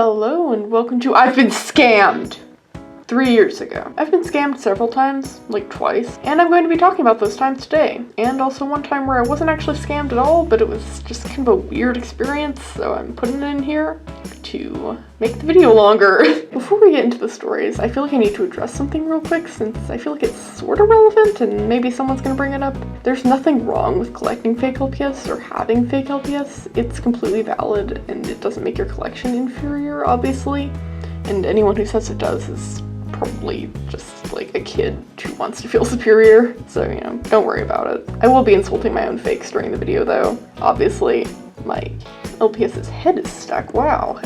Hello and welcome to I've Been Scammed! 3 years ago. I've been scammed several times, like twice, and I'm going to be talking about those times today. And also one time where I wasn't actually scammed at all, but it was just kind of a weird experience, so I'm putting it in here to make the video longer. Before we get into the stories, I feel like I need to address something real quick since I feel like it's sort of relevant and maybe someone's gonna bring it up. There's nothing wrong with collecting fake LPS or having fake LPS. It's completely valid and it doesn't make your collection inferior, obviously. And anyone who says it does is probably just like a kid who wants to feel superior. So, you know, don't worry about it. I will be insulting my own fakes during the video though. Obviously, my LPS's head is stuck, wow.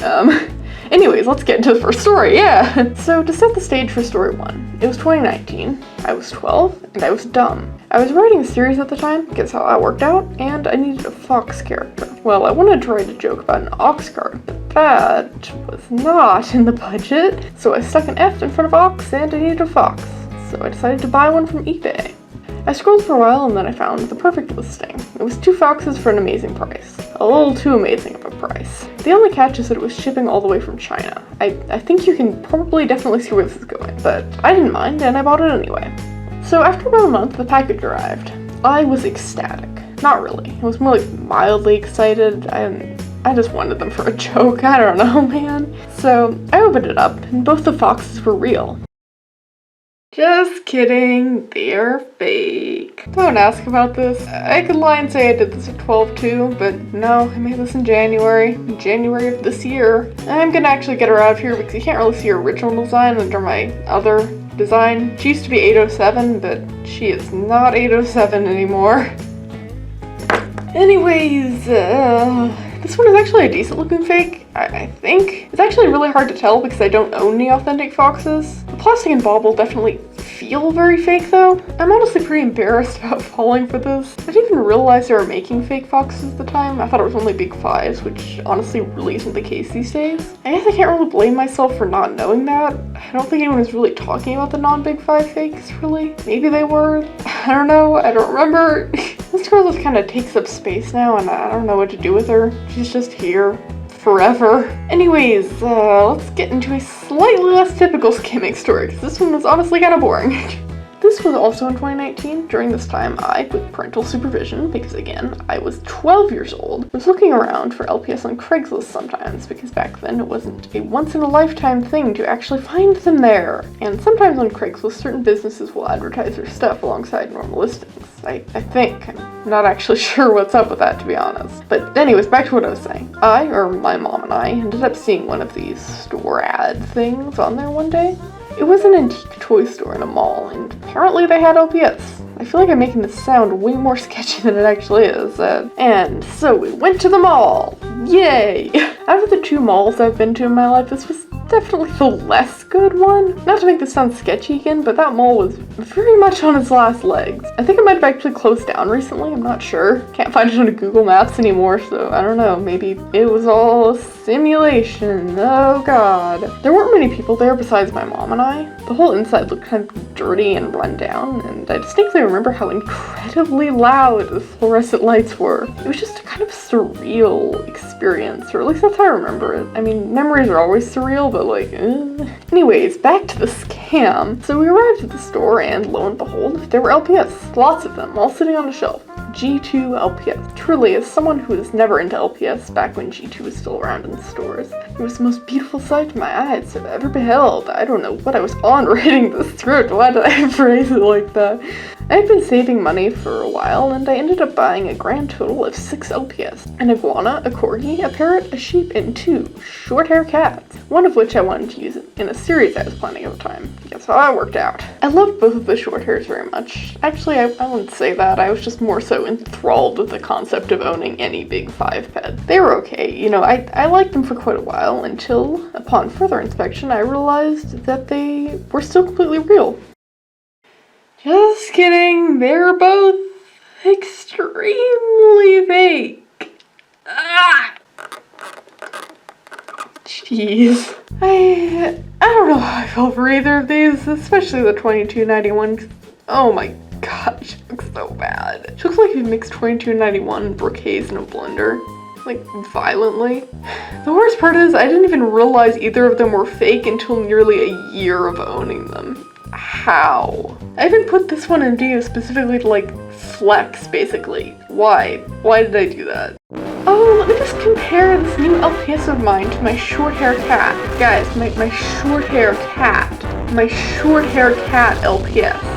Anyways, let's get into the first story, yeah! So, to set the stage for story 1, it was 2019, I was 12, and I was dumb. I was writing a series at the time, guess how that worked out, and I needed a fox character. Well, I wanted to write a joke about an ox card, but that was not in the budget, so I stuck an F in front of ox and I needed a fox. So I decided to buy one from eBay. I scrolled for a while and then I found the perfect listing. It was 2 foxes for an amazing price. A little too amazing of a price. The only catch is that it was shipping all the way from China. I think you can probably definitely see where this is going, but I didn't mind and I bought it anyway. So after about a month, the package arrived. I was ecstatic. Not really. It was more like mildly excited. I just wanted them for a joke. I don't know, man. So I opened it up and both the foxes were real. Just kidding, they're fake. Don't ask about this. I could lie and say I did this at 12 too, but no, I made this in January of this year. I'm gonna actually get her out of here because you can't really see her original design under my other design. She used to be 807, but she is not 807 anymore. Anyways, this one is actually a decent looking fake, I think. It's actually really hard to tell because I don't own any authentic foxes. The plastic and bauble definitely feel very fake though. I'm honestly pretty embarrassed about falling for this. I didn't even realize they were making fake foxes at the time. I thought it was only big fives, which honestly really isn't the case these days. I guess I can't really blame myself for not knowing that. I don't think anyone is really talking about the non-big five fakes, really. Maybe they were. I don't know. I don't remember. This girl just kind of takes up space now and I don't know what to do with her. She's just here. Forever. Anyways, let's get into a slightly less typical scamming story, because this one was honestly kind of boring. This was also in 2019. During this time, I, with parental supervision, because again, I was 12 years old, was looking around for LPS on Craigslist sometimes, because back then it wasn't a once-in-a-lifetime thing to actually find them there. And sometimes on Craigslist, certain businesses will advertise their stuff alongside normal listings. I think. I'm not actually sure what's up with that, to be honest. But anyways, back to what I was saying. My mom and I, ended up seeing one of these store ad things on there one day. It was an antique toy store in a mall, and apparently they had LPS. I feel like I'm making this sound way more sketchy than it actually is. And so we went to the mall. Yay! Out of the 2 malls I've been to in my life, this was definitely the less good one. Not to make this sound sketchy again, but that mall was very much on its last legs. I think it might have actually closed down recently, I'm not sure. Can't find it on Google Maps anymore, so I don't know, maybe it was all a simulation. Oh god. There weren't many people there besides my mom and I. The whole inside looked kind of dirty and run down, and I distinctly remember how incredibly loud the fluorescent lights were. It was just a kind of surreal experience, or at least that's how I remember it. I mean, memories are always surreal, but like, Anyways, back to the scam. So we arrived at the store and lo and behold, there were LPS. Lots of them, all sitting on a shelf. G2 LPS. Truly, as someone who was never into LPS back when G2 was still around in the stores, it was the most beautiful sight my eyes have ever beheld. I don't know what I was on writing the script. Why did I phrase it like that? I had been saving money for a while, and I ended up buying a grand total of 6 LPS. An iguana, a corgi, a parrot, a sheep, and 2 short-hair cats. One of which I wanted to use in a series I was planning at the time. Guess how that worked out. I loved both of the short hairs very much. Actually, I wouldn't say that. I was just more so enthralled with the concept of owning any big 5 pet. They were okay. You know, I liked them for quite a while until, upon further inspection, I realized that they were still completely real. Just kidding, they're both extremely fake. Ah! Jeez. I don't know how I feel for either of these, especially the 2291. Oh my god, she looks so bad. She looks like you mixed 2291 and Brooke Hayes in a blender. like violently. The worst part is I didn't even realize either of them were fake until nearly a year of owning them. How? I even put this one in video specifically to like flex, basically. Why? Why did I do that? Oh, let me just compare this new LPS of mine to my short hair cat. Guys, my short hair cat. My short hair cat LPS.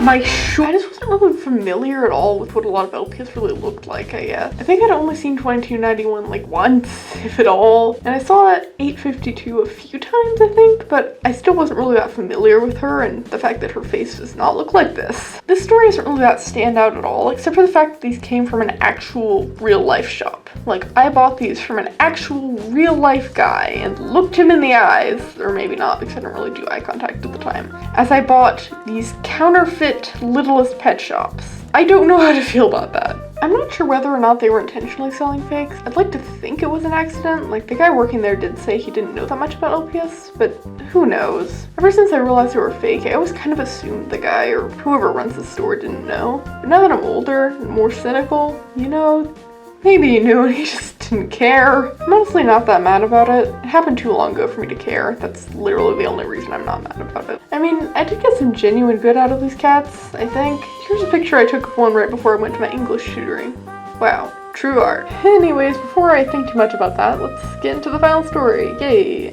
I just wasn't really familiar at all with what a lot of LPS really looked like, I guess. I think I'd only seen 2291 like once, if at all. And I saw 852 a few times, I think, but I still wasn't really that familiar with her and the fact that her face does not look like this. This story isn't really that standout at all, except for the fact that these came from an actual real life shop. Like, I bought these from an actual real life guy and looked him in the eyes, or maybe not because I didn't really do eye contact at the time, as I bought these counterfeit Littlest Pet shops. I don't know how to feel about that. I'm not sure whether or not they were intentionally selling fakes. I'd like to think it was an accident. Like, the guy working there did say he didn't know that much about LPS, but who knows? Ever since I realized they were fake, I always kind of assumed the guy or whoever runs the store didn't know. But now that I'm older and more cynical, you know, maybe he knew and he just didn't care. I'm honestly not that mad about it. It happened too long ago for me to care. That's literally the only reason I'm not mad about it. I mean, I did get some genuine good out of these cats, I think. Here's a picture I took of one right before I went to my English tutoring. Wow. True art. Anyways, before I think too much about that, let's get into the final story. Yay!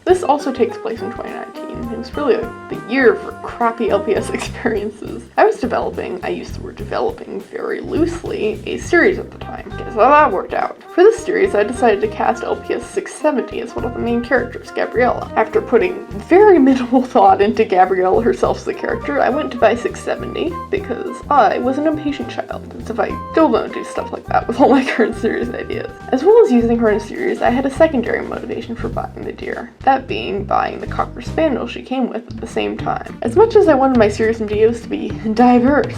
This also takes place in 2019. It was really the year for crappy LPS experiences. I was developing, I use the word developing very loosely, a series at the time. Guess how that worked out. For this series, I decided to cast LPS 670 as one of the main characters, Gabriella. After putting very minimal thought into Gabriella herself as the character, I went to buy 670 because I was an impatient child, as if I still don't do stuff like that with all my current series ideas. As well as using her in a series, I had a secondary motivation for buying the deer. That being buying the Cocker Spaniel she came with at the same time. As much as I wanted my series and videos to be diverse,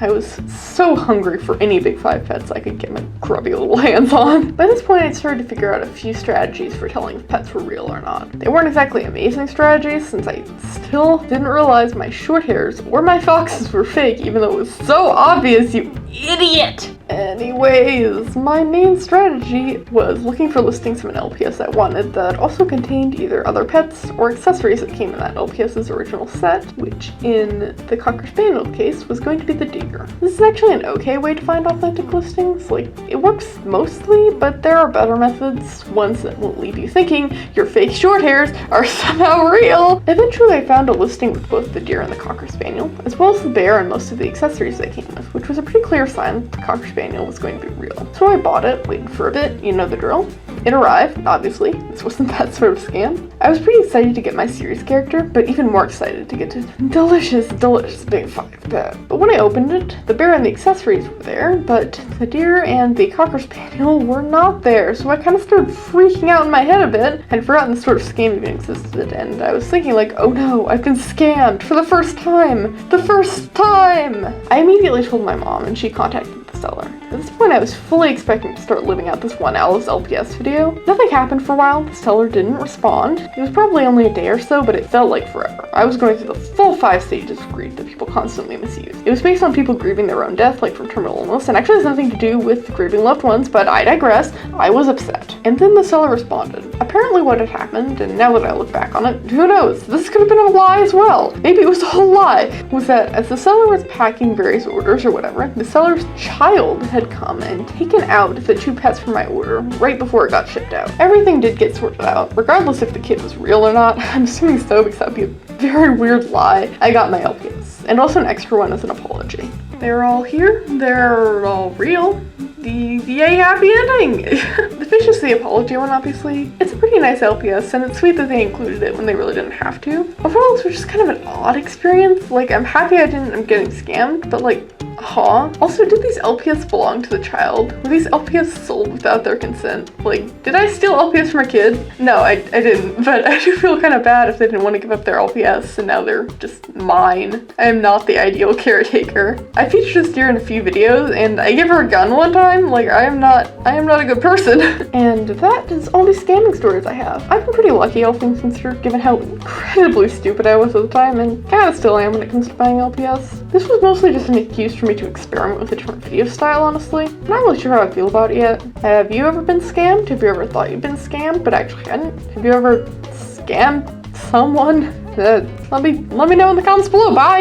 I was so hungry for any Big 5 pets I could get my grubby little hands on. By this point, I'd started to figure out a few strategies for telling if pets were real or not. They weren't exactly amazing strategies, since I still didn't realize my short hairs or my foxes were fake, even though it was so obvious, you idiot! Anyways, my main strategy was looking for listings of an LPS I wanted that also contained either other pets or accessories that came in that LPS's original set, which in the Cocker Spaniel case was going to be the deer. This is actually an okay way to find authentic listings. Like, it works mostly, but there are better methods, ones that won't leave you thinking your fake short hairs are somehow real. Eventually I found a listing with both the deer and the Cocker Spaniel, as well as the bear and most of the accessories they came with, which was a pretty clear sign that the Cocker Spaniel was going to be real. So I bought it, waited for a bit, you know the drill. It arrived, obviously. This wasn't that sort of scam. I was pretty excited to get my series character, but even more excited to get to delicious Big 5 pet. But when I opened it, the bear and the accessories were there, but the deer and the Cocker Spaniel were not there, so I kind of started freaking out in my head a bit. I'd forgotten this sort of scam even existed, and I was thinking like, oh no, I've been scammed for the first time! The first time! I immediately told my mom, and she contacted the seller. At this point, I was fully expecting to start living out this one Alice LPS video. Nothing happened for a while. The seller didn't respond. It was probably only a day or so, but it felt like forever. I was going through the full 5 stages of grief that people constantly misuse. It was based on people grieving their own death, like from terminal illness, and actually has nothing to do with grieving loved ones, but I digress. I was upset. And then the seller responded. Apparently what had happened, and now that I look back on it, who knows? This could have been a lie as well. Maybe it was a whole lie. Was that as the seller was packing various orders or whatever, the seller's child had come and taken out the 2 pets from my order right before it got shipped out. Everything did get sorted out, regardless if the kid was real or not. I'm assuming so because that would be a very weird lie. I got my LPS, and also an extra one as an apology. They're all here. They're all real. The yay happy ending! The fish is the apology one, obviously. It's a pretty nice LPS, and it's sweet that they included it when they really didn't have to. Overall, this was just kind of an odd experience. Like, I'm happy I'm getting scammed, but like, Also, did these LPS belong to the child? Were these LPS sold without their consent? Like, did I steal LPS from a kid? No, I didn't, but I do feel kind of bad if they didn't want to give up their LPS and now they're just mine. I am not the ideal caretaker. I featured this deer in a few videos and I gave her a gun one time. Like, I am not a good person. And that is all these scamming stories I have. I've been pretty lucky, all things considered, given how incredibly stupid I was at the time and kind of still am when it comes to buying LPS. This was mostly just an excuse for me to experiment with a different video style, honestly. I'm not really sure how I feel about it yet. Have you ever been scammed? Have you ever thought you've been scammed, but actually hadn't? Have you ever scammed someone? Let me know in the comments below. Bye!